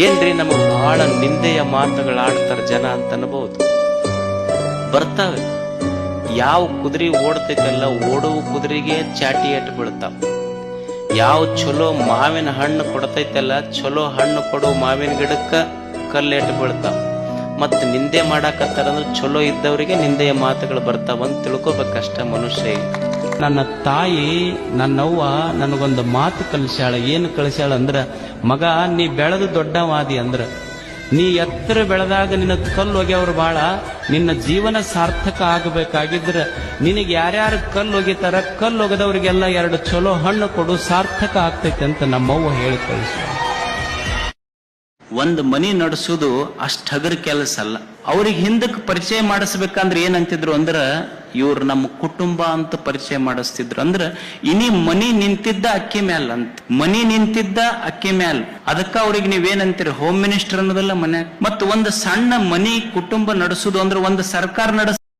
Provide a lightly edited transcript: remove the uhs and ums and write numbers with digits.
ಏನ್ರಿ ನಮಗ್ ಬಹಳ ನಿಂದೆಯ ಮಾತುಗಳಾಡ್ತಾರ ಜನ ಅಂತ ಅನ್ಬಹುದು. ಬರ್ತಾವೆ. ಯಾವ ಕುದುರೆ ಓಡ್ತೈತಲ್ಲ ಓಡುವ ಕುದುರೆಗೆ ಚಾಟಿ ಏಟು ಬೀಳ್ತಾವ. ಯಾವ ಚಲೋ ಮಾವಿನ ಹಣ್ಣು ಕೊಡ್ತೈತಲ್ಲ ಚಲೋ ಹಣ್ಣು ಕೊಡುವ ಮಾವಿನ ಗಿಡಕ್ಕ ಕಲ್ಲೇಟು ಬೀಳ್ತಾವ. ಮತ್ ನಿಂದೆ ಮಾಡಾಕತ್ತಾರಂದ್ರೆ ಚಲೋ ಇದ್ದವರಿಗೆ ನಿಂದೆಯ ಮಾತುಗಳು ಬರ್ತಾವಂತ ತಿಳ್ಕೊಬೇಕಷ್ಟ ಮನುಷ್ಯ. ನನ್ನ ತಾಯಿ ನನ್ನವ್ವ ನನಗೊಂದು ಮಾತು ಕಲಿಸ್ಯಾಳ. ಏನು ಕಲಿಸ್ಯಾಳ ಅಂದ್ರ, ಮಗ ನೀ ಬೆಳೆದು ದೊಡ್ಡವಾದಿ ಅಂದ್ರ, ನೀ ಎತ್ತರ ಬೆಳೆದಾಗ ನಿನ್ನ ಕಲ್ಲು ಒಗೆಯವ್ರು ಬಾಳ, ನಿನ್ನ ಜೀವನ ಸಾರ್ಥಕ ಆಗಬೇಕಾಗಿದ್ರ ನಿನಗೆ ಯಾರ್ಯಾರು ಕಲ್ಲು ಒಗಿತಾರ ಕಲ್ಲು ಒಗೆದವ್ರಿಗೆಲ್ಲ 2 ಚಲೋ ಹಣ್ಣು ಕೊಡು, ಸಾರ್ಥಕ ಆಗ್ತೈತೆ ಅಂತ ನಮ್ಮವ್ವ ಹೇಳಿ ಕಳಿಸ್ಯಾಳ. ಒಂದು ಮನಿ ನಡೆಸೋದು ಅಷ್ಟ್ ಹಗರ ಕೆಲಸ ಅಲ್ಲ. ಅವ್ರಿಗೆ ಹಿಂದಕ್ಕೆ ಪರಿಚಯ ಮಾಡಿಸ್ಬೇಕಂದ್ರೆ ಏನಂತಿದ್ರು ಅಂದ್ರ, ಇವ್ರು ನಮ್ಮ ಕುಟುಂಬ ಅಂತ ಪರಿಚಯ ಮಾಡಿಸ್ತಿದ್ರು. ಅಂದ್ರ ಇನಿ ಮನಿ ನಿಂತಿದ್ದ ಅಕ್ಕಿ ಮ್ಯಾಲ ಅಂತ, ಮನಿ ನಿಂತಿದ್ದ ಅಕ್ಕಿ ಮ್ಯಾಲ. ಅದಕ್ಕ ಅವ್ರಿಗೆ ನೀವೇನಂತೀರಿ, ಹೋಮ್ ಮಿನಿಸ್ಟರ್ ಅನ್ನೋದಲ್ಲ ಮನ್ಯಾಗ. ಮತ್ತ ಒಂದು ಸಣ್ಣ ಮನಿ ಕುಟುಂಬ ನಡೆಸೋದು ಅಂದ್ರೆ ಒಂದು ಸರ್ಕಾರ